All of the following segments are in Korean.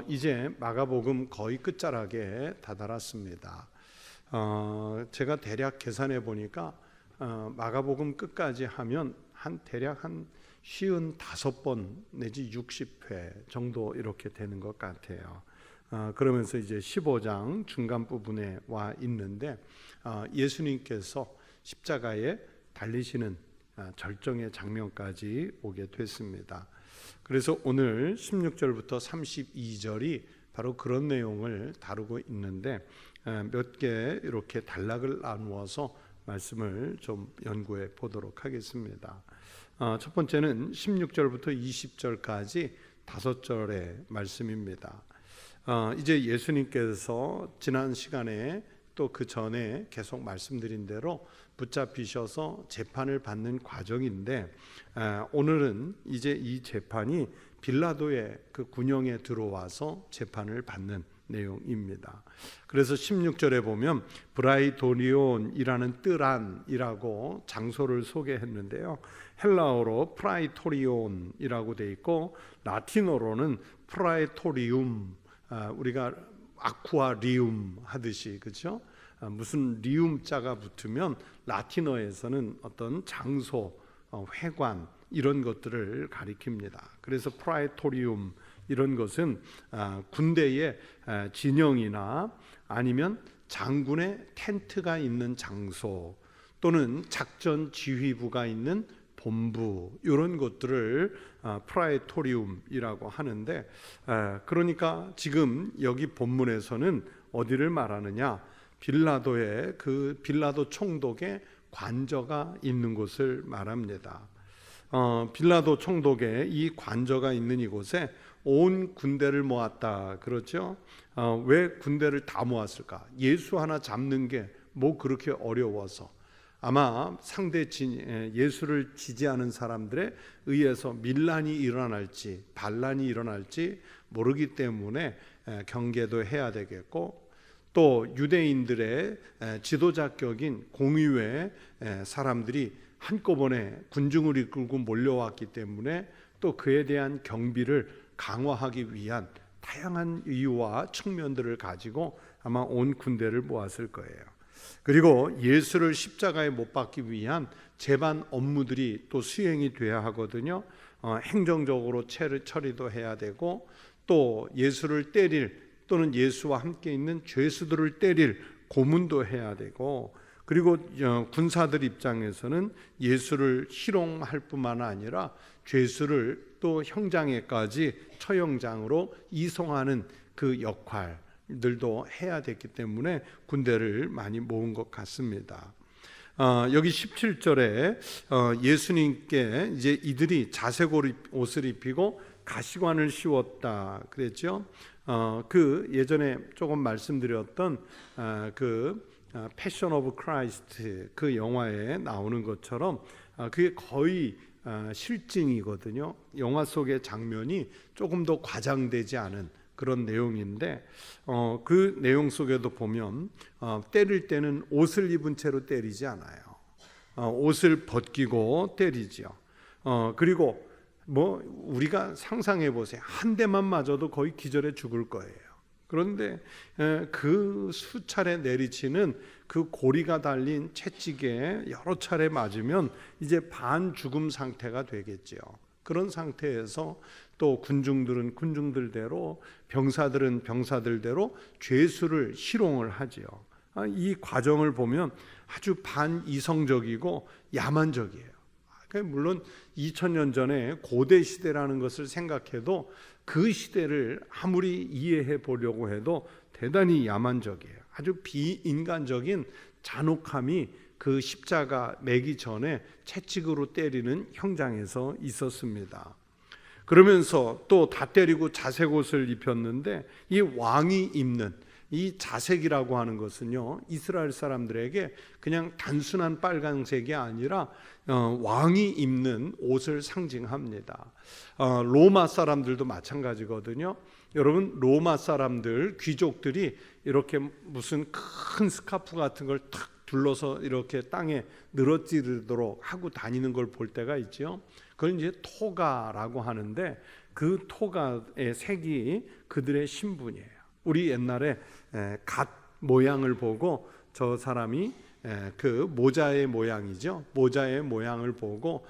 이제 마가복음 거의 끝자락에 다다랐습니다. 제가 대략 계산해 보니까 마가복음 끝까지 하면 대략 한 55번 내지 60회 정도 이렇게 되는 것 같아요. 그러면서 이제 15장 중간 부분에 와 있는데 예수님께서 십자가에 달리시는 절정의 장면까지 오게 됐습니다. 그래서 오늘 16절부터 32절이 바로 그런 내용을 다루고 있는데 몇 개 이렇게 단락을 나누어서 말씀을 좀 연구해 보도록 하겠습니다. 첫 번째는 16절부터 20절까지 5절의 말씀입니다. 이제 예수님께서 지난 시간에 또 그 전에 계속 말씀드린 대로 붙잡히셔서 재판을 받는 과정인데 오늘은 이제 이 재판이 빌라도의 그 군영에 들어와서 재판을 받는 내용입니다. 그래서 16절에 보면 브라이토리온이라는 뜰안이라고 장소를 소개했는데요. 헬라어로 프라이토리온이라고 돼 있고 라틴어로는 프라이토리움, 우리가 아쿠아리움 하듯이, 그렇죠? 무슨 리움자가 붙으면 라틴어에서는 어떤 장소, 회관 이런 것들을 가리킵니다. 그래서 프라이토리움 이런 것은 군대의 진영이나 아니면 장군의 텐트가 있는 장소 또는 작전 지휘부가 있는 본부, 이런 것들을 프라이토리움이라고 하는데, 그러니까 지금 여기 본문에서는 어디를 말하느냐, 빌라도의 그 빌라도 총독의 관저가 있는 곳을 말합니다. 빌라도 총독의 이 관저가 있는 이곳에 온 군대를 모았다, 그렇죠? 왜 군대를 다 모았을까? 예수 하나 잡는 게 뭐 그렇게 어려워서, 아마 상대 예수를 지지하는 사람들에 의해서 밀란이 일어날지 반란이 일어날지 모르기 때문에 경계도 해야 되겠고, 또 유대인들의 지도자격인 공의회 사람들이 한꺼번에 군중을 이끌고 몰려왔기 때문에 또 그에 대한 경비를 강화하기 위한 다양한 이유와 측면들을 가지고 아마 온 군대를 모았을 거예요. 그리고 예수를 십자가에 못 박기 위한 재반 업무들이 또 수행이 돼야 하거든요. 행정적으로 처리도 해야 되고, 또 예수를 때릴 또는 예수와 함께 있는 죄수들을 때릴 고문도 해야 되고, 그리고 군사들 입장에서는 예수를 희롱할 뿐만 아니라 죄수를 또 형장에까지 처형장으로 이송하는 그 역할들도 해야 됐기 때문에 군대를 많이 모은 것 같습니다. 여기 17절에 예수님께 이제 이들이 자색 옷을 입히고 가시관을 씌웠다 그랬죠. 그 예전에 조금 말씀드렸던 그 패션 오브 크라이스트 그 영화에 나오는 것처럼 그게 거의 실증이거든요. 영화 속의 장면이 조금 더 과장되지 않은 그런 내용인데, 그 내용 속에도 보면 때릴 때는 옷을 입은 채로 때리지 않아요. 옷을 벗기고 때리죠. 그리고 뭐 우리가 상상해 보세요. 한 대만 맞아도 거의 기절해 죽을 거예요. 그런데 그 수차례 내리치는 그 고리가 달린 채찍에 여러 차례 맞으면 이제 반 죽음 상태가 되겠죠. 그런 상태에서 또 군중들은 군중들대로, 병사들은 병사들대로 죄수를 희롱을 하지요. 이 과정을 보면 아주 반이성적이고 야만적이에요. 물론 2000년 전에 고대 시대라는 것을 생각해도 그 시대를 아무리 이해해 보려고 해도 대단히 야만적이에요. 아주 비인간적인 잔혹함이 그 십자가 매기 전에 채찍으로 때리는 형장에서 있었습니다. 그러면서 또 다 때리고 자색 옷을 입혔는데, 이 왕이 입는 이 자색이라고 하는 것은요, 이스라엘 사람들에게 그냥 단순한 빨간색이 아니라 왕이 입는 옷을 상징합니다. 로마 사람들도 마찬가지거든요. 여러분, 로마 사람들, 귀족들이 이렇게 무슨 큰 스카프 같은 걸 탁 둘러서 이렇게 땅에 늘어지르도록 하고 다니는 걸 볼 때가 있죠. 그걸 이제 토가라고 하는데, 그 토가의 색이 그들의 신분이에요. 우리 옛날에 갓 모양을 보고 저 사람이 그 모자의 모양이죠. 모자의 모양을 보고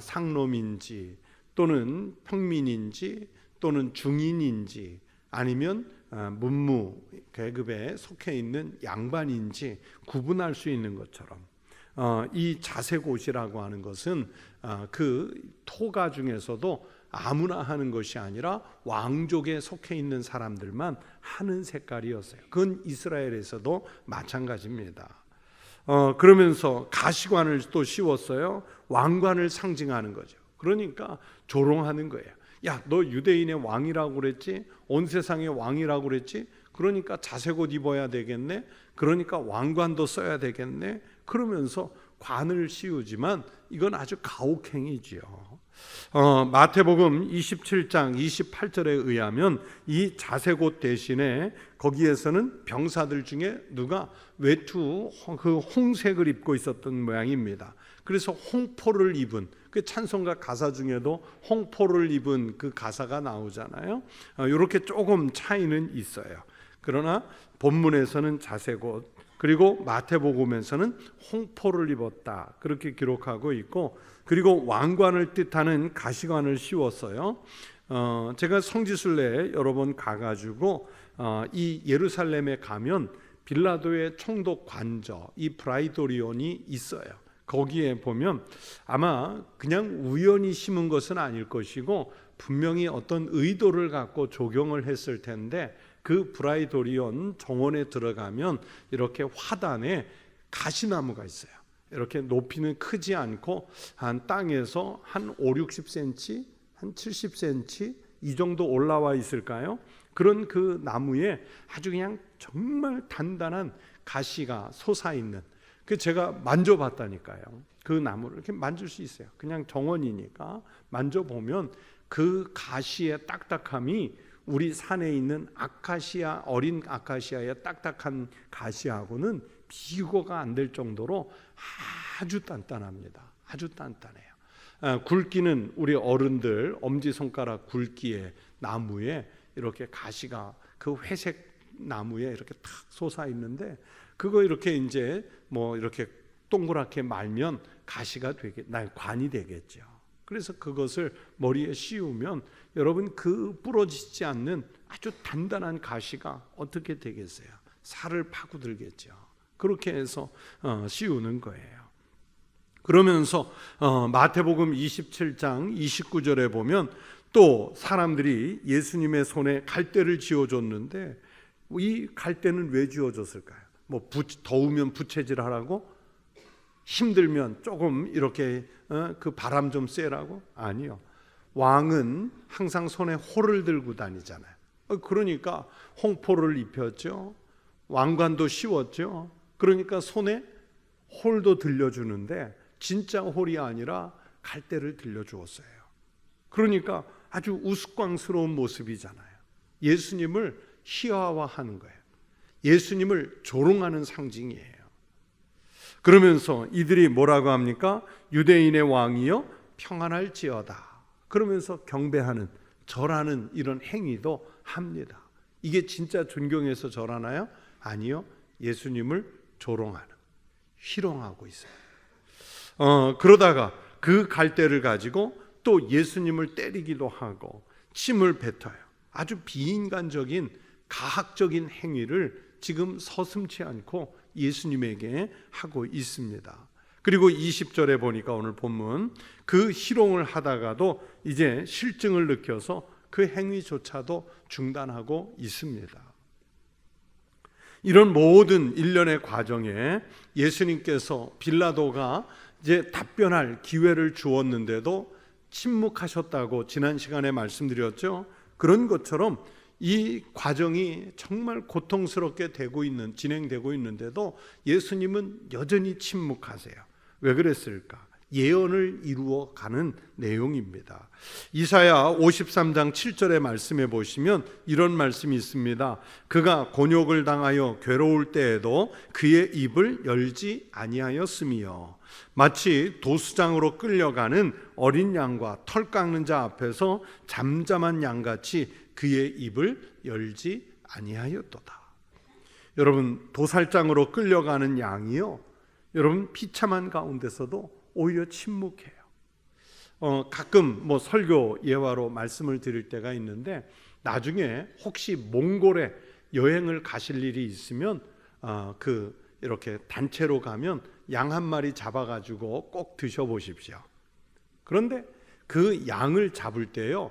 상놈인지 또는 평민인지 또는 중인인지 아니면 문무 계급에 속해 있는 양반인지 구분할 수 있는 것처럼 이 자색옷이라고 하는 것은 그 토가 중에서도 아무나 하는 것이 아니라 왕족에 속해 있는 사람들만 하는 색깔이었어요. 그건 이스라엘에서도 마찬가지입니다. 그러면서 가시관을 또 씌웠어요. 왕관을 상징하는 거죠. 그러니까 조롱하는 거예요. 야, 너 유대인의 왕이라고 그랬지? 온 세상의 왕이라고 그랬지? 그러니까 자색옷 입어야 되겠네? 그러니까 왕관도 써야 되겠네? 그러면서 관을 씌우지만 이건 아주 가혹행위지요. 마태복음 27장 28절에 의하면 이 자색옷 대신에 거기에서는 병사들 중에 누가 외투 그 홍색을 입고 있었던 모양입니다. 그래서 홍포를 입은 그 찬송가 가사 중에도 홍포를 입은 그 가사가 나오잖아요. 이렇게 조금 차이는 있어요. 그러나 본문에서는 자색옷, 그리고 마태복음에서는 홍포를 입었다 그렇게 기록하고 있고, 그리고 왕관을 뜻하는 가시관을 씌웠어요. 제가 성지순례에 여러 번 가가지고 이 예루살렘에 가면 빌라도의 총독 관저 이 브라이도리온이 있어요. 거기에 보면 아마 그냥 우연히 심은 것은 아닐 것이고 분명히 어떤 의도를 갖고 조경을 했을 텐데, 그 브라이도리온 정원에 들어가면 이렇게 화단에 가시나무가 있어요. 이렇게 높이는 크지 않고 한 땅에서 한 5, 60cm, 한 70cm 이 정도 올라와 있을까요? 그런 그 나무에 아주 그냥 정말 단단한 가시가 솟아있는, 그 제가 만져봤다니까요. 그 나무를 이렇게 만질 수 있어요. 그냥 정원이니까 만져보면 그 가시의 딱딱함이 우리 산에 있는 아카시아, 어린 아카시아의 딱딱한 가시하고는 비교가 안 될 정도로 아주 단단합니다. 아주 단단해요. 굵기는 우리 어른들 엄지손가락 굵기의 나무에 이렇게 가시가 그 회색 나무에 이렇게 탁 솟아 있는데, 그거 이렇게 이제 뭐 이렇게 동그랗게 말면 가시가 관이 되겠죠. 그래서 그것을 머리에 씌우면 여러분 그 부러지지 않는 아주 단단한 가시가 어떻게 되겠어요? 살을 파고들겠죠. 그렇게 해서 씌우는 거예요. 그러면서 마태복음 27장 29절에 보면 또 사람들이 예수님의 손에 갈대를 쥐어줬는데, 이 갈대는 왜 쥐어줬을까요? 뭐 더우면 부채질하라고? 힘들면 조금 이렇게 그 바람 좀 쐬라고? 아니요. 왕은 항상 손에 호를 들고 다니잖아요. 그러니까 홍포를 입혔죠. 왕관도 씌웠죠. 그러니까 손에 홀도 들려주는데 진짜 홀이 아니라 갈대를 들려주었어요. 그러니까 아주 우스꽝스러운 모습이잖아요. 예수님을 희화화하는 거예요. 예수님을 조롱하는 상징이에요. 그러면서 이들이 뭐라고 합니까? 유대인의 왕이여 평안할지어다. 그러면서 경배하는, 절하는 이런 행위도 합니다. 이게 진짜 존경해서 절하나요? 아니요. 예수님을 조롱하는, 희롱하고 있어요. 그러다가 그 갈대를 가지고 또 예수님을 때리기도 하고 침을 뱉어요. 아주 비인간적인 가학적인 행위를 지금 서슴지 않고 예수님에게 하고 있습니다. 그리고 20절에 보니까 오늘 본문 그 희롱을 하다가도 이제 실증을 느껴서 그 행위조차도 중단하고 있습니다. 이런 모든 일련의 과정에 예수님께서 빌라도가 이제 답변할 기회를 주었는데도 침묵하셨다고 지난 시간에 말씀드렸죠. 그런 것처럼 이 과정이 정말 고통스럽게 진행되고 있는데도 예수님은 여전히 침묵하세요. 왜 그랬을까? 예언을 이루어 가는 내용입니다. 이사야 53장 7절의 말씀에 보시면 이런 말씀이 있습니다. 그가 곤욕을 당하여 괴로울 때에도 그의 입을 열지 아니하였으며 마치 도수장으로 끌려가는 어린 양과 털 깎는 자 앞에서 잠잠한 양같이 그의 입을 열지 아니하였도다. 여러분, 도살장으로 끌려가는 양이요, 여러분 비참한 가운데서도 오히려 침묵해요. 가끔 설교 예화로 말씀을 드릴 때가 있는데, 나중에 혹시 몽골에 여행을 가실 일이 있으면 이렇게 단체로 가면 양 한 마리 잡아가지고 꼭 드셔보십시오. 그런데 그 양을 잡을 때요,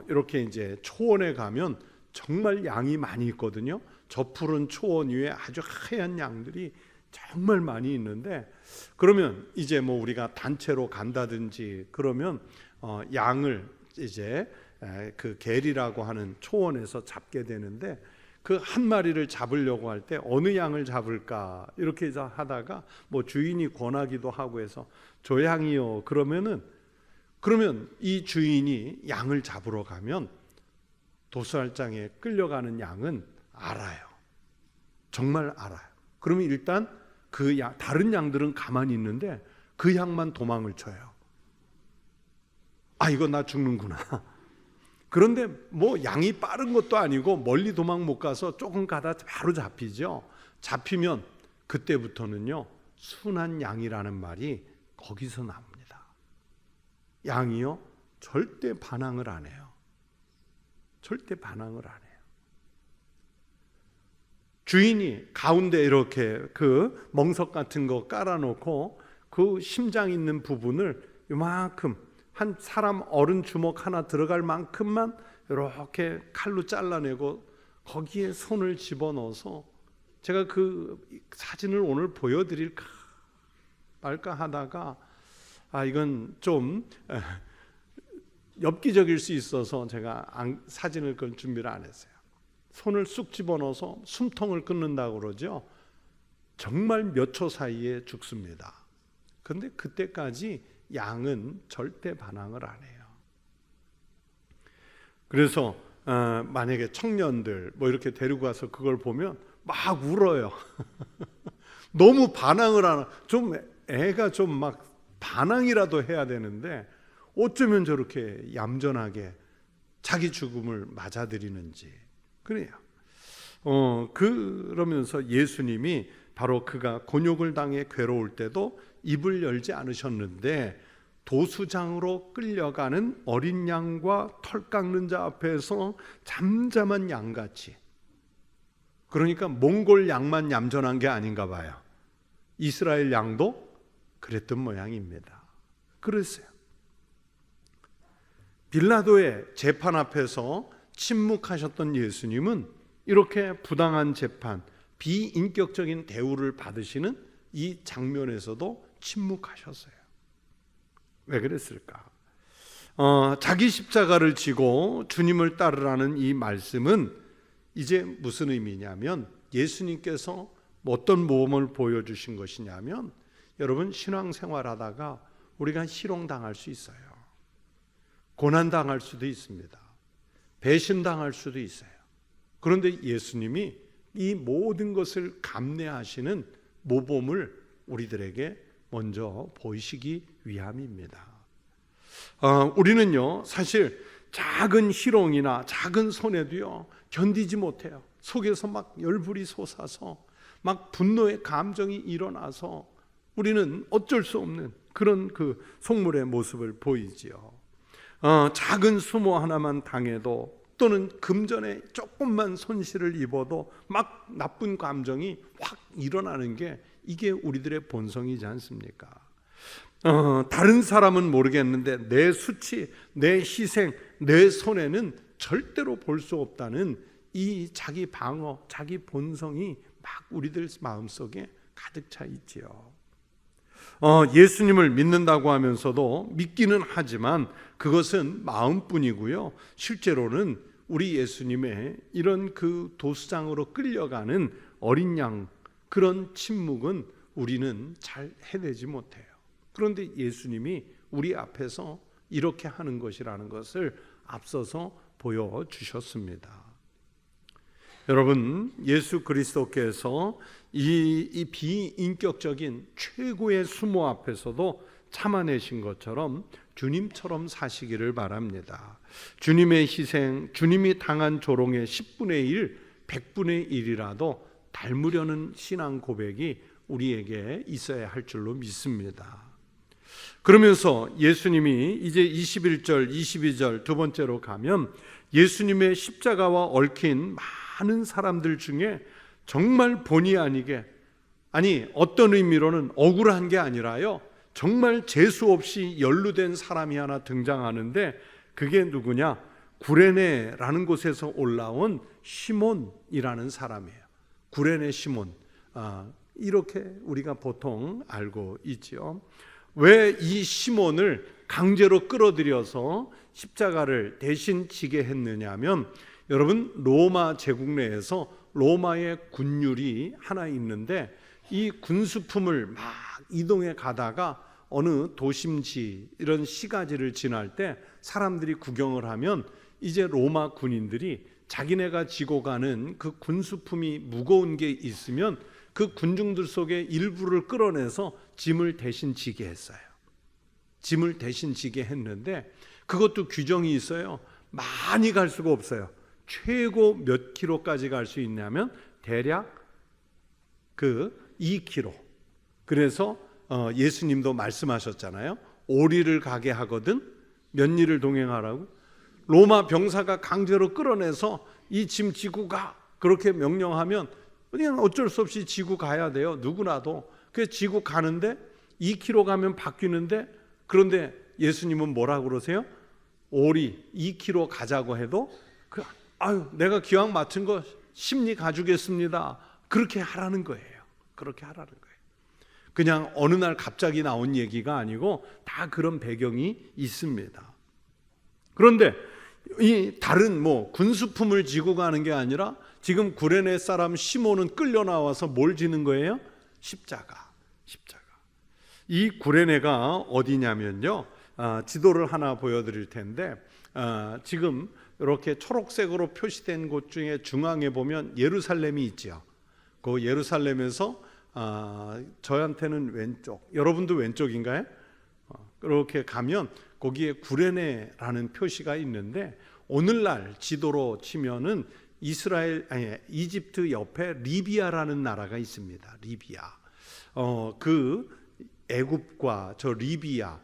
이렇게 이제 초원에 가면 정말 양이 많이 있거든요. 저 푸른 초원 위에 아주 하얀 양들이 정말 많이 있는데, 그러면 이제 우리가 단체로 간다든지 그러면 양을 이제 그 계리라고 하는 초원에서 잡게 되는데, 그 한 마리를 잡으려고 할 때 어느 양을 잡을까 이렇게 하다가 주인이 권하기도 하고 해서 저 양이요, 그러면 이 주인이 양을 잡으러 가면 도살장에 끌려가는 양은 알아요. 정말 알아요. 그러면 일단 다른 양들은 가만히 있는데 그 양만 도망을 쳐요. 이거 나 죽는구나. 그런데 양이 빠른 것도 아니고 멀리 도망 못 가서 조금 가다 바로 잡히죠. 잡히면 그때부터는요, 순한 양이라는 말이 거기서 나옵니다. 양이요, 절대 반항을 안 해요. 절대 반항을 안 해요. 주인이 가운데 이렇게 그 멍석 같은 거 깔아놓고 그 심장 있는 부분을 요만큼, 한 사람 어른 주먹 하나 들어갈 만큼만 이렇게 칼로 잘라내고 거기에 손을 집어넣어서, 제가 그 사진을 오늘 보여드릴까 말까 하다가 이건 좀 엽기적일 수 있어서 제가 사진을 걸 준비를 안 했어요. 손을 쑥 집어넣어서 숨통을 끊는다고 그러죠. 정말 몇 초 사이에 죽습니다. 그런데 그때까지 양은 절대 반항을 안 해요. 그래서 만약에 청년들 이렇게 데리고 가서 그걸 보면 막 울어요. 너무 반항을 안 하고, 좀 애가 좀 막 반항이라도 해야 되는데 어쩌면 저렇게 얌전하게 자기 죽음을 맞아들이는지. 그래요. 그러면서 예수님이 바로 그가 곤욕을 당해 괴로울 때도 입을 열지 않으셨는데, 도수장으로 끌려가는 어린 양과 털 깎는 자 앞에서 잠잠한 양같이, 그러니까 몽골 양만 얌전한 게 아닌가 봐요. 이스라엘 양도 그랬던 모양입니다. 그랬어요. 빌라도의 재판 앞에서 침묵하셨던 예수님은 이렇게 부당한 재판, 비인격적인 대우를 받으시는 이 장면에서도 침묵하셨어요. 왜 그랬을까? 자기 십자가를 지고 주님을 따르라는 이 말씀은 이제 무슨 의미냐면, 예수님께서 어떤 모범을 보여주신 것이냐면, 여러분, 신앙생활하다가 우리가 희롱당할 수 있어요. 고난당할 수도 있습니다. 배신당할 수도 있어요. 그런데 예수님이 이 모든 것을 감내하시는 모범을 우리들에게 먼저 보이시기 위함입니다. 우리는요, 사실 작은 희롱이나 작은 손해도요 견디지 못해요. 속에서 막 열불이 솟아서 막 분노의 감정이 일어나서 우리는 어쩔 수 없는 그런 그 속물의 모습을 보이지요. 작은 수모 하나만 당해도, 또는 금전에 조금만 손실을 입어도 막 나쁜 감정이 확 일어나는 게 이게 우리들의 본성이지 않습니까? 다른 사람은 모르겠는데 내 수치, 내 희생, 내 손해는 절대로 볼 수 없다는 이 자기 방어, 자기 본성이 막 우리들 마음속에 가득 차 있지요. 예수님을 믿는다고 하면서도 믿기는 하지만 그것은 마음뿐이고요. 실제로는 우리 예수님의 이런 그 도수장으로 끌려가는 어린 양, 그런 침묵은 우리는 잘 해내지 못해요. 그런데 예수님이 우리 앞에서 이렇게 하는 것이라는 것을 앞서서 보여주셨습니다. 여러분, 예수 그리스도께서 이 비인격적인 최고의 수모 앞에서도 참아내신 것처럼 주님처럼 사시기를 바랍니다. 주님의 희생, 주님이 당한 조롱의 10분의 1, 100분의 1이라도 닮으려는 신앙 고백이 우리에게 있어야 할 줄로 믿습니다. 그러면서 예수님이 이제 21절, 22절 두 번째로 가면 예수님의 십자가와 얽힌 많은 사람들 중에 정말 본의 아니게, 아니 어떤 의미로는 억울한 게 아니라요, 정말 재수 없이 연루된 사람이 하나 등장하는데 그게 누구냐? 구레네라는 곳에서 올라온 시몬이라는 사람이에요. 구레네 시몬, 이렇게 우리가 보통 알고 있죠. 왜 이 시몬을 강제로 끌어들여서 십자가를 대신 지게 했느냐면, 여러분, 로마 제국 내에서 로마의 군율이 하나 있는데 이 군수품을 막 이동해 가다가 어느 도심지, 이런 시가지를 지날 때 사람들이 구경을 하면 이제 로마 군인들이 자기네가 지고 가는 그 군수품이 무거운 게 있으면 그 군중들 속에 일부를 끌어내서 짐을 대신 지게 했어요. 짐을 대신 지게 했는데 그것도 규정이 있어요. 많이 갈 수가 없어요. 최고 몇 킬로까지 갈 수 있냐면 대략 그 2킬로. 그래서 예수님도 말씀하셨잖아요. 오리를 가게 하거든 몇 리를 동행하라고. 로마 병사가 강제로 끌어내서 이 짐 지고 가, 그렇게 명령하면 그냥 어쩔 수 없이 지고 가야 돼요. 누구나도. 그래서 지고 가는데 2km 가면 바뀌는데, 그런데 예수님은 뭐라고 그러세요? 오리 2km 가자고 해도 내가 기왕 맡은 거 심리 가주겠습니다. 그렇게 하라는 거예요. 그렇게 하라는 거예요. 그냥 어느 날 갑자기 나온 얘기가 아니고 다 그런 배경이 있습니다. 그런데 이 다른 군수품을 지고 가는 게 아니라 지금 구레네 사람 시몬은 끌려 나와서 뭘 지는 거예요? 십자가. 이 구레네가 어디냐면요, 지도를 하나 보여드릴 텐데 지금 이렇게 초록색으로 표시된 곳 중에 중앙에 보면 예루살렘이 있죠. 그 예루살렘에서 저한테는 왼쪽, 여러분도 왼쪽인가요? 그렇게 가면 거기에 구레네라는 표시가 있는데, 오늘날 지도로 치면은 이집트 옆에 리비아라는 나라가 있습니다. 리비아. 그 애굽과 저 리비아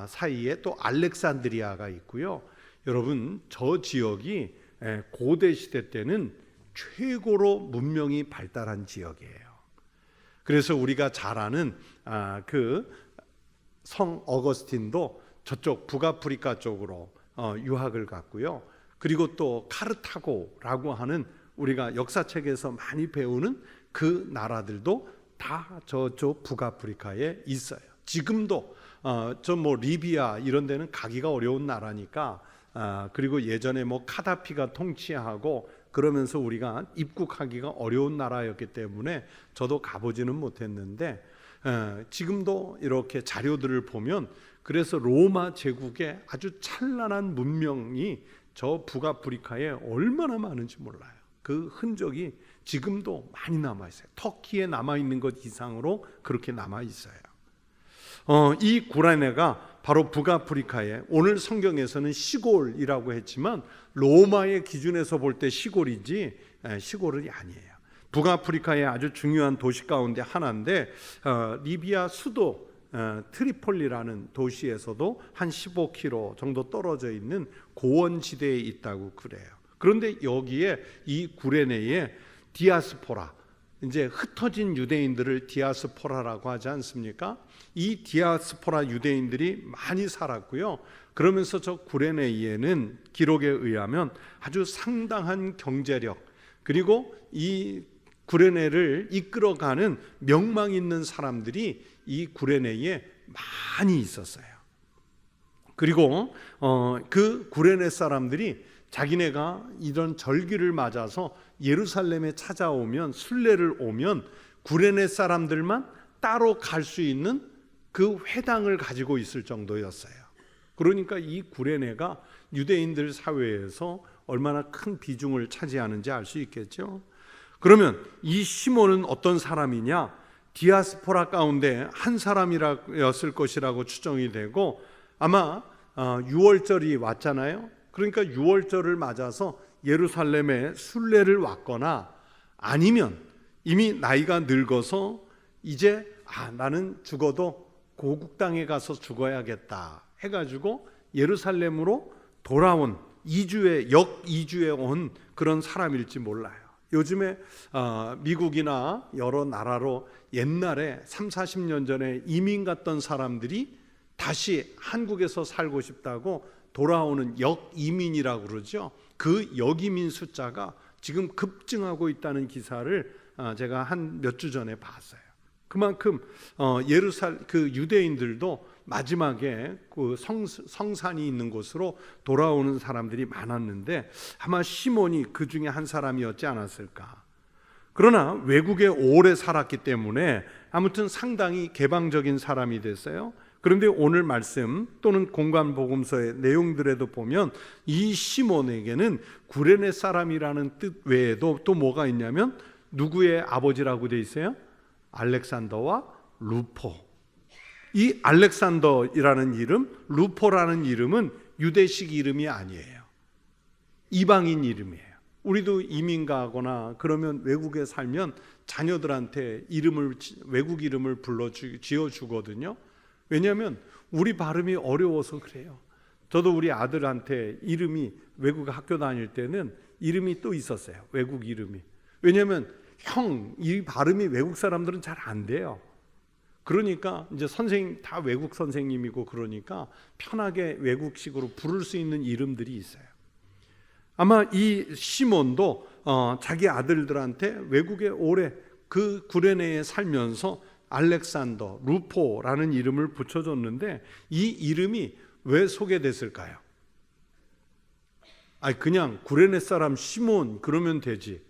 사이에 또 알렉산드리아가 있고요. 여러분, 저 지역이 고대 시대 때는 최고로 문명이 발달한 지역이에요. 그래서 우리가 잘 아는 그 성 어거스틴도 저쪽 북아프리카 쪽으로 유학을 갔고요. 그리고 또 카르타고라고 하는 우리가 역사책에서 많이 배우는 그 나라들도 다 저쪽 북아프리카에 있어요. 지금도 리비아 이런 데는 가기가 어려운 나라니까, 그리고 예전에 카다피가 통치하고 그러면서 우리가 입국하기가 어려운 나라였기 때문에 저도 가보지는 못했는데, 지금도 이렇게 자료들을 보면 그래서 로마 제국의 아주 찬란한 문명이 저 북아프리카에 얼마나 많은지 몰라요. 그 흔적이 지금도 많이 남아 있어요. 터키에 남아 있는 것 이상으로 그렇게 남아 있어요. 이 구레네가 바로 북아프리카의, 오늘 성경에서는 시골이라고 했지만 로마의 기준에서 볼 때 시골이지 시골이 아니에요. 북아프리카의 아주 중요한 도시 가운데 하나인데, 리비아 수도 트리폴리라는 도시에서도 한 15km 정도 떨어져 있는 고원지대에 있다고 그래요. 그런데 여기에 이 구레네에 디아스포라, 이제 흩어진 유대인들을 디아스포라라고 하지 않습니까? 이 디아스포라 유대인들이 많이 살았고요. 그러면서 저 구레네에는 기록에 의하면 아주 상당한 경제력, 그리고 이 구레네를 이끌어가는 명망 있는 사람들이 이 구레네에 많이 있었어요. 그리고 그 구레네 사람들이 자기네가 이런 절기를 맞아서 예루살렘에 찾아오면, 순례를 오면 구레네 사람들만 따로 갈 수 있는 그 회당을 가지고 있을 정도였어요. 그러니까 이 구레네가 유대인들 사회에서 얼마나 큰 비중을 차지하는지 알 수 있겠죠. 그러면 이 시몬은 어떤 사람이냐? 디아스포라 가운데 한 사람이었을 것이라고 추정이 되고, 아마 6월절이 왔잖아요. 그러니까 6월절을 맞아서 예루살렘에 순례를 왔거나, 아니면 이미 나이가 늙어서 이제 나는 죽어도 고국 땅에 가서 죽어야겠다 해가지고 예루살렘으로 돌아온 이주에 온 그런 사람일지 몰라요. 요즘에 미국이나 여러 나라로 옛날에 30-40년 전에 이민 갔던 사람들이 다시 한국에서 살고 싶다고 돌아오는 역이민이라고 그러죠. 그 역이민 숫자가 지금 급증하고 있다는 기사를 제가 한 몇 주 전에 봤어요. 그만큼 그 유대인들도 마지막에 그 성산이 있는 곳으로 돌아오는 사람들이 많았는데, 아마 시몬이 그 중에 한 사람이었지 않았을까. 그러나 외국에 오래 살았기 때문에 아무튼 상당히 개방적인 사람이 됐어요. 그런데 오늘 말씀 또는 공관복음서의 내용들에도 보면 이 시몬에게는 구레네 사람이라는 뜻 외에도 또 뭐가 있냐면, 누구의 아버지라고 돼 있어요? 알렉산더와 루포. 이 알렉산더라는 이름, 루포라는 이름은 유대식 이름이 아니에요. 이방인 이름이에요. 우리도 이민 가거나 그러면 외국에 살면 자녀들한테 외국 이름을 지어주거든요. 왜냐하면 우리 발음이 어려워서 그래요. 저도 우리 아들한테 이름이, 외국 학교 다닐 때는 이름이 또 있었어요. 외국 이름이. 왜냐하면 이 발음이 외국 사람들은 잘 안 돼요. 그러니까 이제 선생님 다 외국 선생님이고, 그러니까 편하게 외국식으로 부를 수 있는 이름들이 있어요. 아마 이 시몬도 자기 아들들한테 외국에 오래 그 구레네에 살면서 알렉산더, 루포라는 이름을 붙여줬는데, 이 이름이 왜 소개됐을까요? 그냥 구레네 사람 시몬 그러면 되지.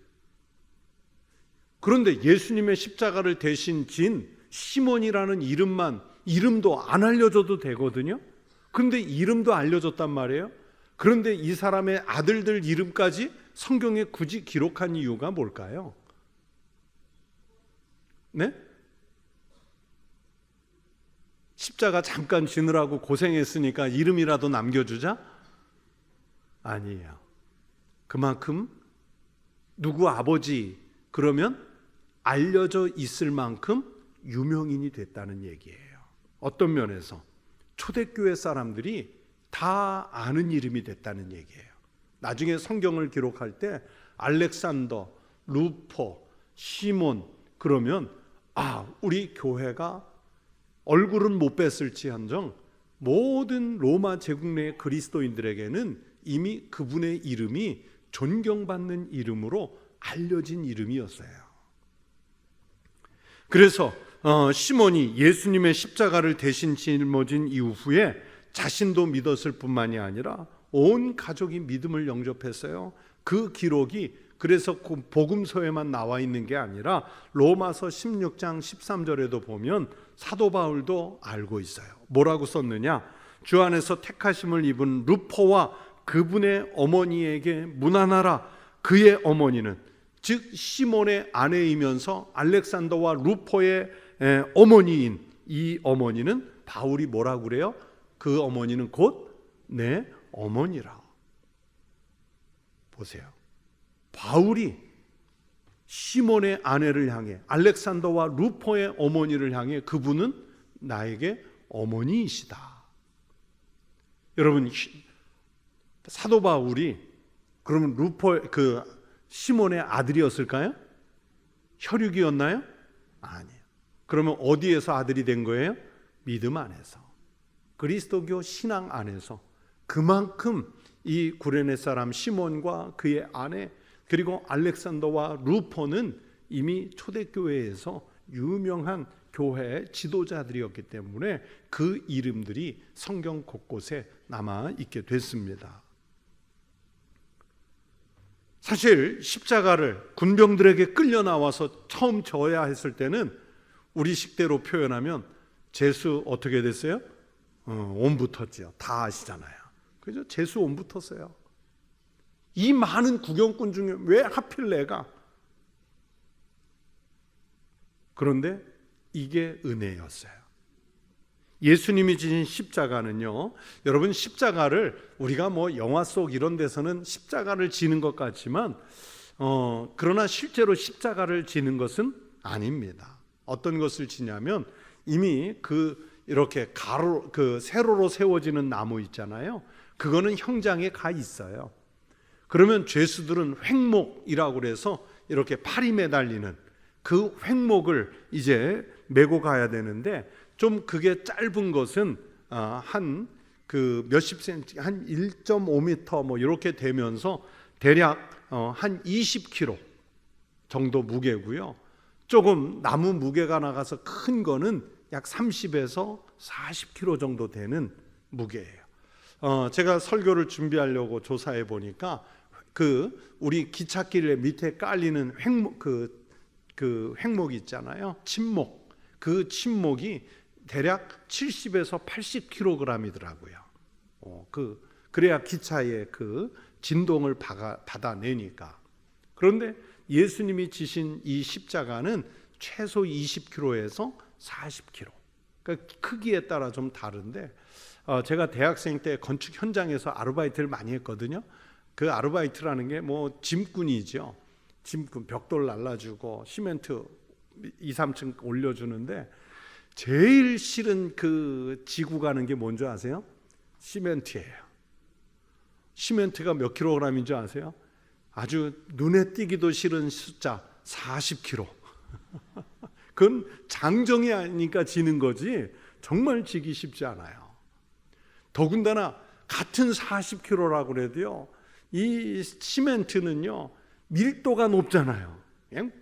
그런데 예수님의 십자가를 대신 진 시몬이라는 이름도 안 알려줘도 되거든요. 그런데 이름도 알려줬단 말이에요. 그런데 이 사람의 아들들 이름까지 성경에 굳이 기록한 이유가 뭘까요? 네? 십자가 잠깐 지느라고 고생했으니까 이름이라도 남겨주자? 아니에요. 그만큼 누구 아버지 그러면 알려져 있을 만큼 유명인이 됐다는 얘기예요. 어떤 면에서 초대교회 사람들이 다 아는 이름이 됐다는 얘기예요. 나중에 성경을 기록할 때 알렉산더, 루포, 시몬 그러면 우리 교회가 얼굴은 못 뵀을지언정 모든 로마 제국 내 그리스도인들에게는 이미 그분의 이름이 존경받는 이름으로 알려진 이름이었어요. 그래서 시몬이 예수님의 십자가를 대신 짊어진 이후에 자신도 믿었을 뿐만이 아니라 온 가족이 믿음을 영접했어요. 그 기록이 그래서 복음서에만 나와 있는 게 아니라 로마서 16장 13절에도 보면 사도 바울도 알고 있어요. 뭐라고 썼느냐? 주 안에서 택하심을 입은 루포와 그분의 어머니에게 문안하라. 그의 어머니는 즉 시몬의 아내이면서 알렉산더와 루포의 어머니인 이 어머니는 바울이 뭐라고 그래요? 그 어머니는 곧 내 어머니라. 보세요. 바울이 시몬의 아내를 향해, 알렉산더와 루포의 어머니를 향해 그분은 나에게 어머니이시다. 여러분, 사도 바울이 그러면 시몬의 아들이었을까요? 혈육이었나요? 아니에요. 그러면 어디에서 아들이 된 거예요? 믿음 안에서, 그리스도교 신앙 안에서. 그만큼 이 구레네 사람 시몬과 그의 아내 그리고 알렉산더와 루포는 이미 초대교회에서 유명한 교회 지도자들이었기 때문에 그 이름들이 성경 곳곳에 남아있게 됐습니다. 사실 십자가를 군병들에게 끌려 나와서 처음 져야 했을 때는 우리 식대로 표현하면 제수 어떻게 됐어요? 온 붙었죠. 다 아시잖아요. 그죠? 제수 온 붙었어요. 이 많은 구경꾼 중에 왜 하필 내가? 그런데 이게 은혜였어요. 예수님이 지신 십자가는요, 여러분, 십자가를 우리가 뭐 영화 속 이런 데서는 십자가를 지는 것 같지만 그러나 실제로 십자가를 지는 것은 아닙니다. 어떤 것을 지냐면 이미 이렇게 세로로 세워지는 나무 있잖아요. 그거는 형장에 가 있어요. 그러면 죄수들은 횡목이라고 그래서 이렇게 팔이 매달리는 그 횡목을 이제 메고 가야 되는데, 좀 그게 짧은 것은 한 몇십 센치, 한 1.5m 뭐 이렇게 되면서 대략 한 20kg 정도 무게고요. 조금 나무 무게가 나가서 큰 거는 약 30에서 40kg 정도 되는 무게예요. 제가 설교를 준비하려고 조사해 보니까 우리 기찻길 밑에 깔리는 횡목, 그 횡목이 있잖아요. 침목. 그 침목이 대략 70에서 80kg이더라고요. 그래야 기차의 그 진동을 받아내니까. 그런데 예수님이 지신 이 십자가는 최소 20kg에서 40kg. 그러니까 크기에 따라 좀 다른데, 제가 대학생 때 건축 현장에서 아르바이트를 많이 했거든요. 그 아르바이트라는 게 뭐 짐꾼이죠. 짐꾼, 벽돌 날라주고 시멘트 2, 3층 올려주는데, 제일 싫은 그 지구 가는 게 뭔지 아세요? 시멘트예요. 시멘트가 몇 킬로그램인 줄 아세요? 아주 눈에 띄기도 싫은 숫자 40kg. 그건 장정이 아니니까 지는 거지 정말 지기 쉽지 않아요. 더군다나 같은 40kg라고 그래도요, 이 시멘트는요 밀도가 높잖아요. 그냥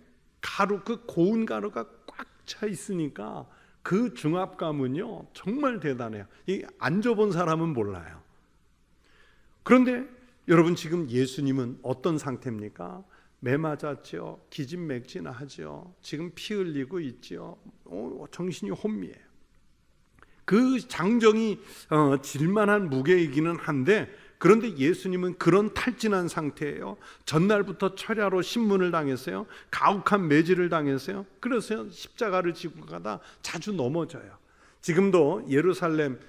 그 고운 가루가 꽉 차 있으니까 그 중압감은요 정말 대단해요. 안 줘본 사람은 몰라요. 그런데 여러분, 지금 예수님은 어떤 상태입니까? 매 맞았죠. 기진맥진하죠. 지금 피 흘리고 있죠. 정신이 혼미해요. 그 장정이 질만한 무게이기는 한데, 그런데 예수님은 그런 탈진한 상태예요. 전날부터 철야로 신문을 당했어요. 가혹한 매질을 당했어요. 그래서 십자가를 지고 가다 자주 넘어져요. 지금도 예루살렘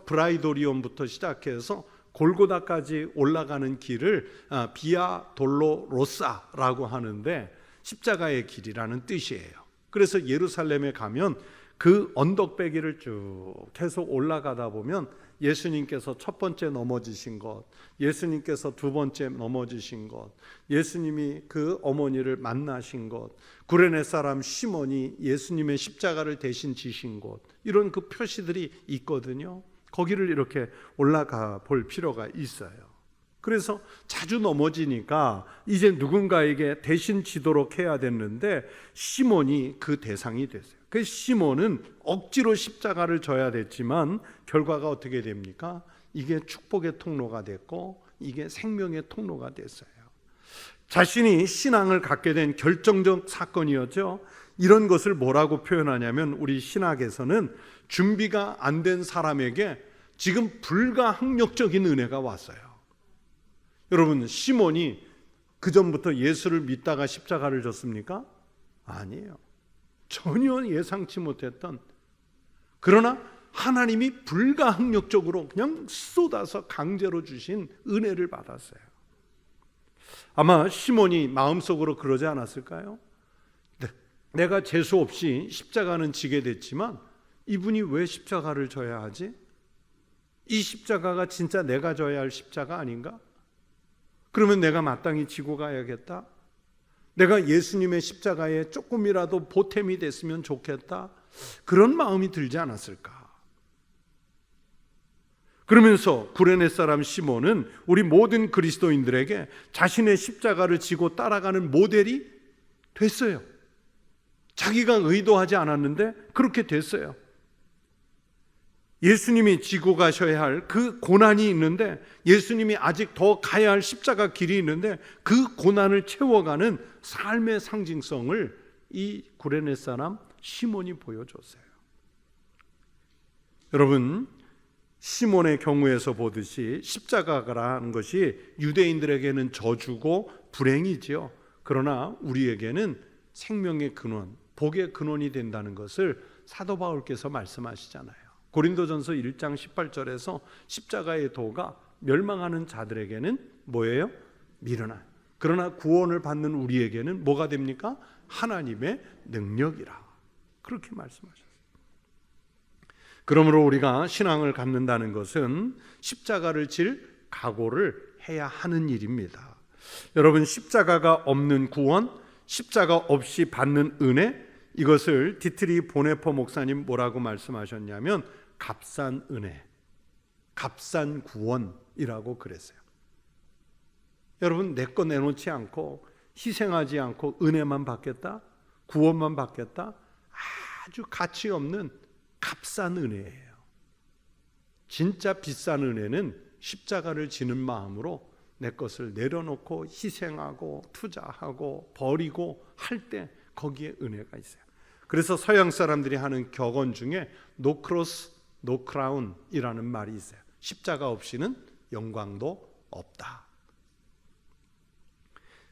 브라이도리온부터 시작해서 골고다까지 올라가는 길을 비아 돌로로사라고 하는데, 십자가의 길이라는 뜻이에요. 그래서 예루살렘에 가면 그 언덕배기를 쭉 계속 올라가다 보면 예수님께서 첫 번째 넘어지신 것, 예수님께서 두 번째 넘어지신 것, 예수님이 그 어머니를 만나신 것, 구레네 사람 시몬이 예수님의 십자가를 대신 지신 곳, 이런 그 표시들이 있거든요. 거기를 이렇게 올라가 볼 필요가 있어요. 그래서 자주 넘어지니까 이제 누군가에게 대신 지도록 해야 됐는데, 시몬이 그 대상이 됐어요. 그 시몬은 억지로 십자가를 져야 됐지만 결과가 어떻게 됩니까? 이게 축복의 통로가 됐고 이게 생명의 통로가 됐어요. 자신이 신앙을 갖게 된 결정적 사건이었죠. 이런 것을 뭐라고 표현하냐면, 우리 신학에서는 준비가 안 된 사람에게 지금 불가항력적인 은혜가 왔어요. 여러분, 시몬이 그전부터 예수를 믿다가 십자가를 졌습니까? 아니에요. 전혀 예상치 못했던, 그러나 하나님이 불가항력적으로 그냥 쏟아서 강제로 주신 은혜를 받았어요. 아마 시몬이 마음속으로 그러지 않았을까요? 내가 재수 없이 십자가는 지게 됐지만 이분이 왜 십자가를 져야 하지? 이 십자가가 진짜 내가 져야 할 십자가 아닌가? 그러면 내가 마땅히 지고 가야겠다. 내가 예수님의 십자가에 조금이라도 보탬이 됐으면 좋겠다. 그런 마음이 들지 않았을까? 그러면서 구레네 사람 시몬은 우리 모든 그리스도인들에게 자신의 십자가를 지고 따라가는 모델이 됐어요. 자기가 의도하지 않았는데 그렇게 됐어요. 예수님이 지고 가셔야 할 그 고난이 있는데, 예수님이 아직 더 가야 할 십자가 길이 있는데, 그 고난을 채워가는 삶의 상징성을 이 구레네 사람 시몬이 보여줬어요. 여러분, 시몬의 경우에서 보듯이 십자가라는 것이 유대인들에게는 저주고 불행이지요. 그러나 우리에게는 생명의 근원, 복의 근원이 된다는 것을 사도 바울께서 말씀하시잖아요. 고린도전서 1장 18절에서 십자가의 도가 멸망하는 자들에게는 뭐예요? 미련한. 그러나 구원을 받는 우리에게는 뭐가 됩니까? 하나님의 능력이라. 그렇게 말씀하셨어요. 그러므로 우리가 신앙을 갖는다는 것은 십자가를 질 각오를 해야 하는 일입니다. 여러분, 십자가가 없는 구원, 십자가 없이 받는 은혜, 이것을 디트리 보네퍼 목사님 뭐라고 말씀하셨냐면 값싼 은혜, 값싼 구원이라고 그랬어요. 여러분, 내 거 내놓지 않고 희생하지 않고 은혜만 받겠다, 구원만 받겠다, 아주 가치 없는 값싼 은혜예요. 진짜 비싼 은혜는 십자가를 지는 마음으로 내 것을 내려놓고 희생하고 투자하고 버리고 할 때 거기에 은혜가 있어요. 그래서 서양 사람들이 하는 격언 중에 No cross, no crown 이라는 말이 있어요. 십자가 없이는 영광도 없다.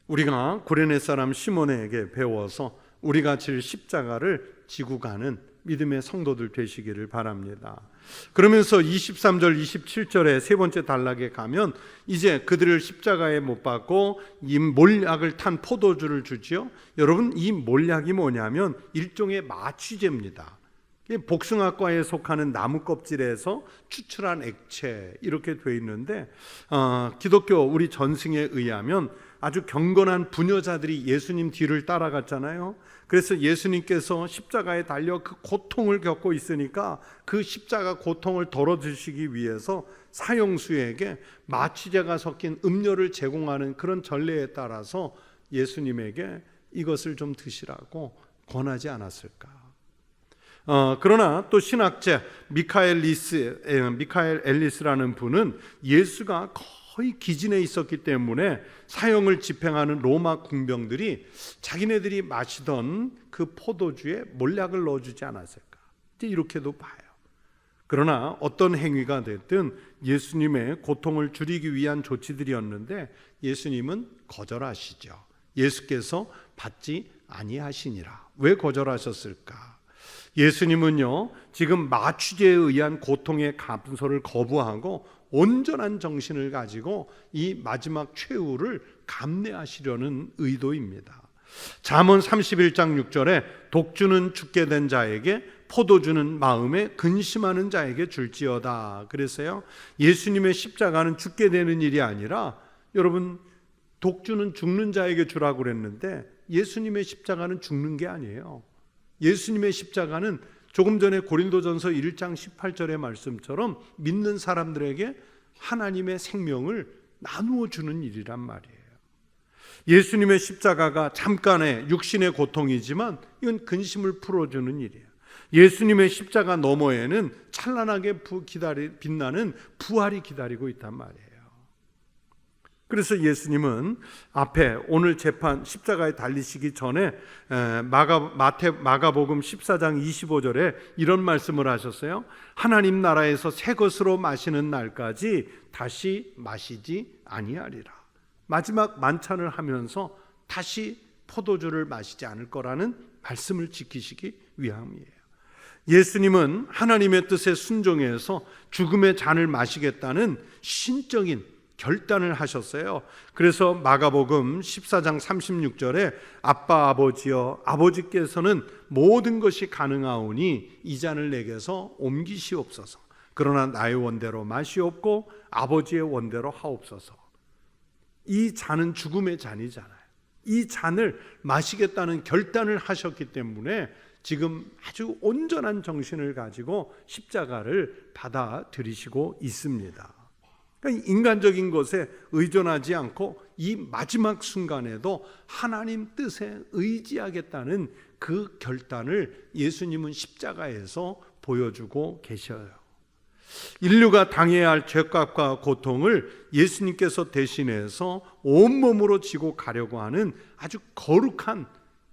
우리가 구레네 사람 시몬에게 배워서 우리가 질 십자가를 지고 가는 믿음의 성도들 되시기를 바랍니다. 그러면서 23절 27절에 세 번째 단락에 가면 이제 그들을 십자가에 못 박고 이 몰약을 탄 포도주를 주지요. 여러분, 이 몰약이 뭐냐면 일종의 마취제입니다. 복숭아과에 속하는 나무 껍질에서 추출한 액체 이렇게 되어 있는데 기독교 우리 전승에 의하면 아주 경건한 부녀자들이 예수님 뒤를 따라갔잖아요. 그래서 예수님께서 십자가에 달려 그 고통을 겪고 있으니까 그 십자가 고통을 덜어주시기 위해서 사형수에게 마취제가 섞인 음료를 제공하는 그런 전례에 따라서 예수님에게 이것을 좀 드시라고 권하지 않았을까. 그러나 또 신학자 미카엘 엘리스라는 분은 예수가 거의 기진해 있었기 때문에 사형을 집행하는 로마 군병들이 자기네들이 마시던 그 포도주에 몰약을 넣어주지 않았을까, 이렇게도 봐요. 그러나 어떤 행위가 됐든 예수님의 고통을 줄이기 위한 조치들이었는데 예수님은 거절하시죠. 예수께서 받지 아니하시니라. 왜 거절하셨을까? 예수님은요, 지금 마취제에 의한 고통의 감소를 거부하고 온전한 정신을 가지고 이 마지막 최후를 감내하시려는 의도입니다. 잠언 31장 6절에 독주는 죽게 된 자에게 포도주는 마음에 근심하는 자에게 줄지어다 그랬어요. 예수님의 십자가는 죽게 되는 일이 아니라 여러분, 독주는 죽는 자에게 주라고 그랬는데 예수님의 십자가는 죽는 게 아니에요. 예수님의 십자가는 조금 전에 고린도전서 1장 18절의 말씀처럼 믿는 사람들에게 하나님의 생명을 나누어 주는 일이란 말이에요. 예수님의 십자가가 잠깐의 육신의 고통이지만 이건 근심을 풀어주는 일이에요. 예수님의 십자가 너머에는 찬란하게 빛나는 부활이 기다리고 있단 말이에요. 그래서 예수님은 앞에 오늘 재판 십자가에 달리시기 전에 마가복음 14장 25절에 이런 말씀을 하셨어요. 하나님 나라에서 새 것으로 마시는 날까지 다시 마시지 아니하리라. 마지막 만찬을 하면서 다시 포도주를 마시지 않을 거라는 말씀을 지키시기 위함이에요. 예수님은 하나님의 뜻에 순종해서 죽음의 잔을 마시겠다는 신적인 결단을 하셨어요. 그래서 마가복음 14장 36절에 아빠 아버지여, 아버지께서는 모든 것이 가능하오니 이 잔을 내게서 옮기시옵소서. 그러나 나의 원대로 마시옵고 아버지의 원대로 하옵소서. 이 잔은 죽음의 잔이잖아요. 이 잔을 마시겠다는 결단을 하셨기 때문에 지금 아주 온전한 정신을 가지고 십자가를 받아들이시고 있습니다. 그러니까 인간적인 것에 의존하지 않고 이 마지막 순간에도 하나님 뜻에 의지하겠다는 그 결단을 예수님은 십자가에서 보여주고 계셔요. 인류가 당해야 할 죄값과 고통을 예수님께서 대신해서 온몸으로 지고 가려고 하는 아주 거룩한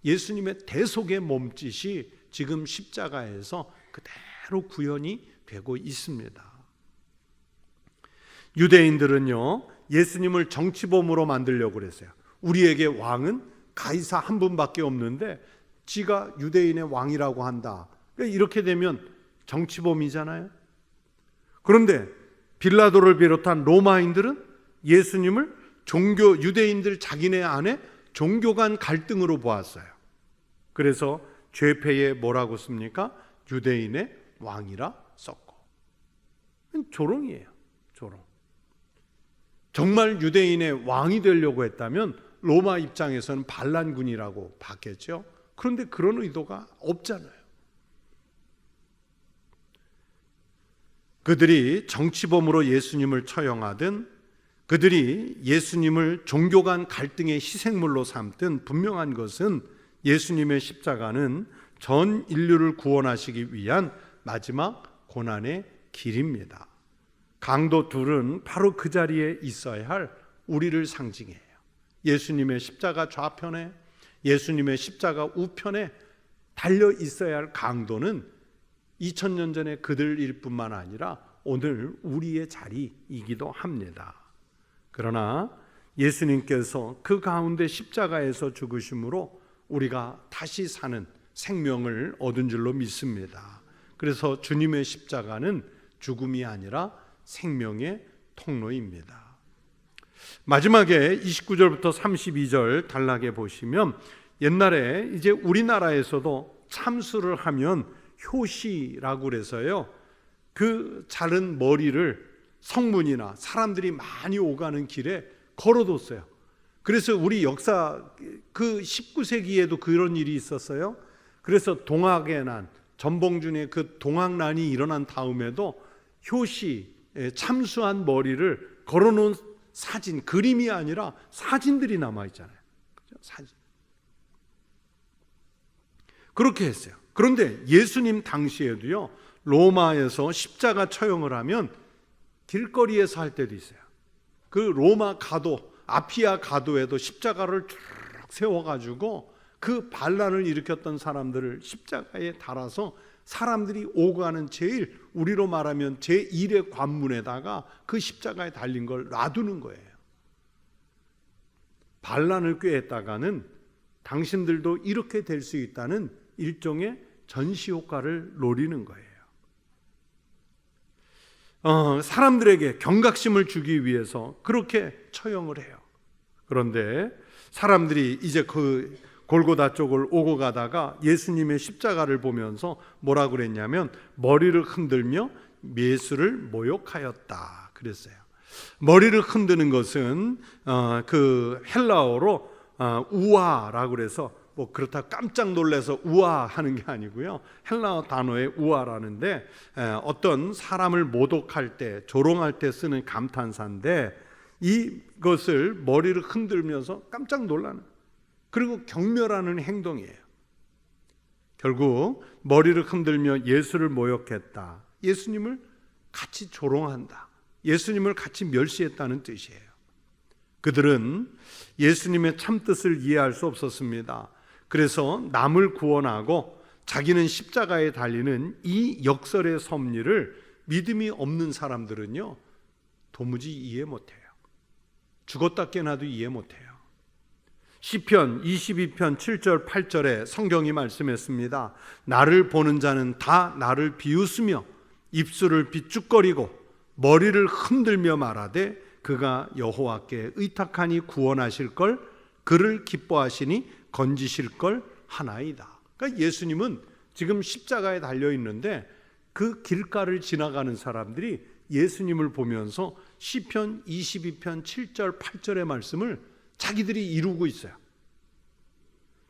예수님의 대속의 몸짓이 지금 십자가에서 그대로 구현이 되고 있습니다. 유대인들은요, 예수님을 정치범으로 만들려고 그랬어요. 우리에게 왕은 가이사 한 분밖에 없는데 지가 유대인의 왕이라고 한다. 이렇게 되면 정치범이잖아요. 그런데 빌라도를 비롯한 로마인들은 예수님을 유대인들 자기네 안에 종교 간 갈등으로 보았어요. 그래서 죄패에 뭐라고 씁니까? 유대인의 왕이라 썼고. 조롱이에요. 조롱. 정말 유대인의 왕이 되려고 했다면 로마 입장에서는 반란군이라고 봤겠죠. 그런데 그런 의도가 없잖아요. 그들이 정치범으로 예수님을 처형하든 그들이 예수님을 종교 간 갈등의 희생물로 삼든 분명한 것은 예수님의 십자가는 전 인류를 구원하시기 위한 마지막 고난의 길입니다. 강도 둘은 바로 그 자리에 있어야 할 우리를 상징해요. 예수님의 십자가 좌편에, 예수님의 십자가 우편에 달려 있어야 할 강도는 2000년 전에 그들일 뿐만 아니라 오늘 우리의 자리이기도 합니다. 그러나 예수님께서 그 가운데 십자가에서 죽으심으로 우리가 다시 사는 생명을 얻은 줄로 믿습니다. 그래서 주님의 십자가는 죽음이 아니라 생명의 통로입니다. 마지막에 29절부터 32절 단락에 보시면 옛날에 이제 우리나라에서도 참수를 하면 효시라고 그래서요, 그 자른 머리를 성문이나 사람들이 많이 오가는 길에 걸어뒀어요. 그래서 우리 역사 그 19세기에도 그런 일이 있었어요. 그래서 동학의 난, 전봉준의 그 동학난이 일어난 다음에도 효시, 참수한 머리를 걸어놓은 사진, 그림이 아니라 사진들이 남아있잖아요. 사진. 그렇게 했어요. 그런데 예수님 당시에도요, 로마에서 십자가 처형을 하면 길거리에서 할 때도 있어요. 그 로마 가도, 아피아 가도에도 십자가를 쭉 세워가지고 그 반란을 일으켰던 사람들을 십자가에 달아서 사람들이 오고 가는 제일, 우리로 말하면 제1의 관문에다가 그 십자가에 달린 걸 놔두는 거예요. 반란을 꾀했다가는 당신들도 이렇게 될 수 있다는 일종의 전시 효과를 노리는 거예요. 사람들에게 경각심을 주기 위해서 그렇게 처형을 해요. 그런데 사람들이 이제 그 골고다 쪽을 오고 가다가 예수님의 십자가를 보면서 뭐라고 그랬냐면 머리를 흔들며 예수를 모욕하였다 그랬어요. 머리를 흔드는 것은 그 헬라어로 우아라고 그래서 뭐 그렇다 깜짝 놀라서 우아하는 게 아니고요, 헬라어 단어에 우아라는데 어떤 사람을 모독할 때, 조롱할 때 쓰는 감탄사인데 이것을 머리를 흔들면서 깜짝 놀라는, 그리고 경멸하는 행동이에요. 결국 머리를 흔들며 예수를 모욕했다, 예수님을 같이 조롱한다, 예수님을 같이 멸시했다는 뜻이에요. 그들은 예수님의 참뜻을 이해할 수 없었습니다. 그래서 남을 구원하고 자기는 십자가에 달리는 이 역설의 섭리를 믿음이 없는 사람들은요, 도무지 이해 못해요. 죽었다 깨나도 이해 못해요. 시편 22편 7절 8절에 성경이 말씀했습니다. 나를 보는 자는 다 나를 비웃으며 입술을 비죽거리고 머리를 흔들며 말하되 그가 여호와께 의탁하니 구원하실 걸, 그를 기뻐하시니 건지실 걸 하나이다. 그러니까 예수님은 지금 십자가에 달려 있는데 그 길가를 지나가는 사람들이 예수님을 보면서 시편 22편 7절 8절의 말씀을 자기들이 이루고 있어요.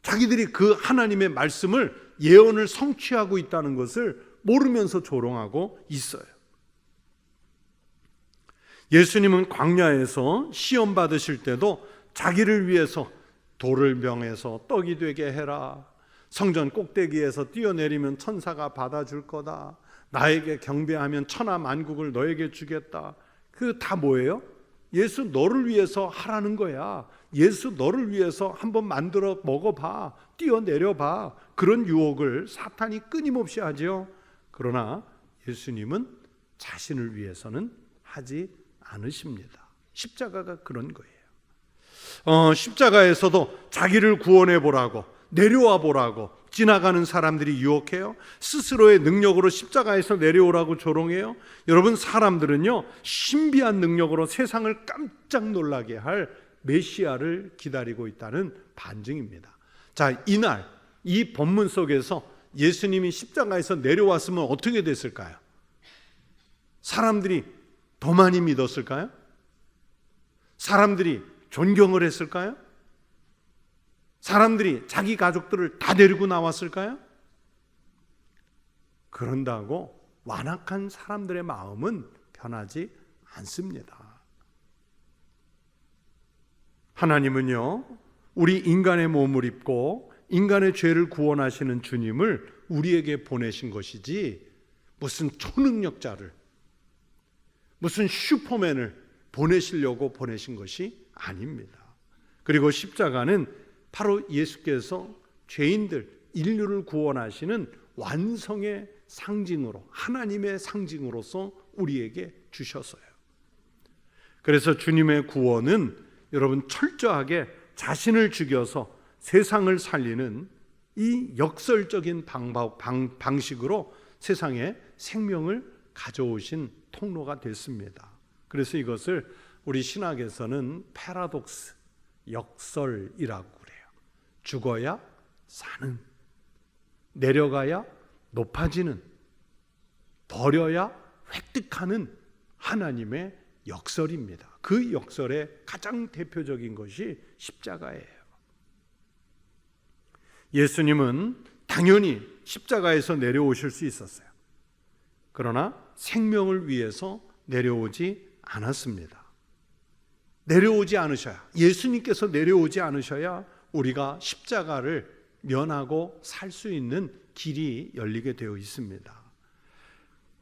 자기들이 그 하나님의 말씀을, 예언을 성취하고 있다는 것을 모르면서 조롱하고 있어요. 예수님은 광야에서 시험 받으실 때도 자기를 위해서 돌을 명해서 떡이 되게 해라, 성전 꼭대기에서 뛰어내리면 천사가 받아줄 거다, 나에게 경배하면 천하 만국을 너에게 주겠다. 그 다 뭐예요? 예수 너를 위해서 하라는 거야. 예수 너를 위해서 한번 만들어 먹어봐, 뛰어내려봐. 그런 유혹을 사탄이 끊임없이 하죠. 그러나 예수님은 자신을 위해서는 하지 않으십니다. 십자가가 그런 거예요. 십자가에서도 자기를 구원해 보라고, 내려와 보라고 지나가는 사람들이 유혹해요. 스스로의 능력으로 십자가에서 내려오라고 조롱해요. 여러분, 사람들은요, 신비한 능력으로 세상을 깜짝 놀라게 할 메시아를 기다리고 있다는 반증입니다. 자, 이날 이 본문 속에서 예수님이 십자가에서 내려왔으면 어떻게 됐을까요? 사람들이 더 많이 믿었을까요? 사람들이 존경을 했을까요? 사람들이 자기 가족들을 다 데리고 나왔을까요? 그런다고 완악한 사람들의 마음은 변하지 않습니다. 하나님은요, 우리 인간의 몸을 입고 인간의 죄를 구원하시는 주님을 우리에게 보내신 것이지 무슨 초능력자를, 무슨 슈퍼맨을 보내시려고 보내신 것이 아닙니다. 그리고 십자가는 바로 예수께서 죄인들, 인류를 구원하시는 완성의 상징으로, 하나님의 상징으로서 우리에게 주셨어요. 그래서 주님의 구원은 여러분 철저하게 자신을 죽여서 세상을 살리는 이 역설적인 방식으로 세상에 생명을 가져오신 통로가 됐습니다. 그래서 이것을 우리 신학에서는 패러독스, 역설이라고 그래요. 죽어야 사는, 내려가야 높아지는, 버려야 획득하는 하나님의 역설입니다. 그 역설의 가장 대표적인 것이 십자가예요. 예수님은 당연히 십자가에서 내려오실 수 있었어요. 그러나 생명을 위해서 내려오지 않았습니다. 내려오지 않으셔야, 예수님께서 내려오지 않으셔야 우리가 십자가를 면하고 살 수 있는 길이 열리게 되어 있습니다.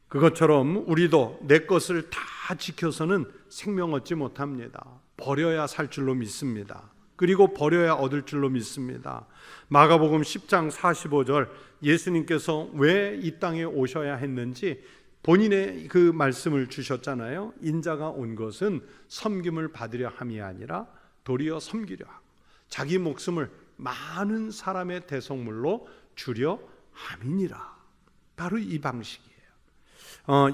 그것처럼 우리도 내 것을 다 지켜서는 생명 얻지 못합니다. 버려야 살 줄로 믿습니다. 그리고 버려야 얻을 줄로 믿습니다. 마가복음 10장 45절, 예수님께서 왜 이 땅에 오셔야 했는지 본인의 그 말씀을 주셨잖아요. 인자가 온 것은 섬김을 받으려 함이 아니라 도리어 섬기려 하고 자기 목숨을 많은 사람의 대속물로 주려 함이니라. 바로 이 방식이에요.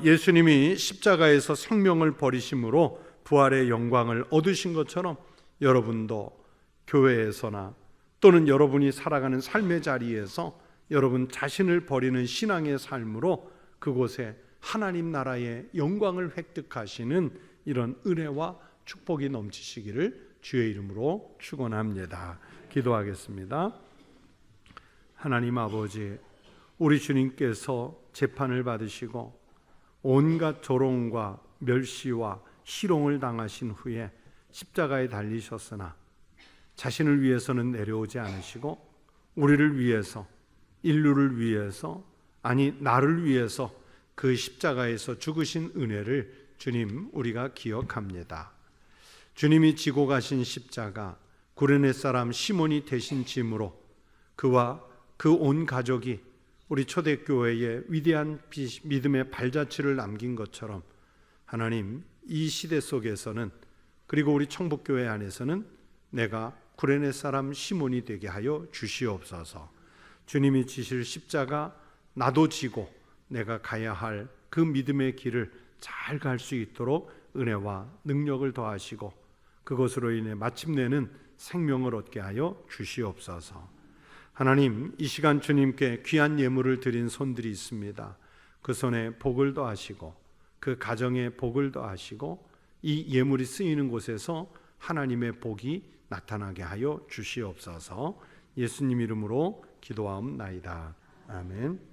예수님이 십자가에서 생명을 버리심으로 부활의 영광을 얻으신 것처럼 여러분도 교회에서나 또는 여러분이 살아가는 삶의 자리에서 여러분 자신을 버리는 신앙의 삶으로 그곳에 하나님 나라의 영광을 획득하시는 이런 은혜와 축복이 넘치시기를 주의 이름으로 축원합니다. 기도하겠습니다. 하나님 아버지, 우리 주님께서 재판을 받으시고 온갖 조롱과 멸시와 희롱을 당하신 후에 십자가에 달리셨으나 자신을 위해서는 내려오지 않으시고 우리를 위해서, 인류를 위해서, 아니 나를 위해서 그 십자가에서 죽으신 은혜를 주님 우리가 기억합니다. 주님이 지고 가신 십자가, 구레네 사람 시몬이 대신 짐으로 그와 그 온 가족이 우리 초대교회의 위대한 믿음의 발자취를 남긴 것처럼 하나님, 이 시대 속에서는, 그리고 우리 청북교회 안에서는 내가 구레네 사람 시몬이 되게 하여 주시옵소서. 주님이 지실 십자가 나도 지고 내가 가야 할 그 믿음의 길을 잘 갈 수 있도록 은혜와 능력을 더하시고 그것으로 인해 마침내는 생명을 얻게 하여 주시옵소서. 하나님, 이 시간 주님께 귀한 예물을 드린 손들이 있습니다. 그 손에 복을 더하시고 그 가정에 복을 더하시고 이 예물이 쓰이는 곳에서 하나님의 복이 나타나게 하여 주시옵소서. 예수님 이름으로 기도하옵나이다. 아멘.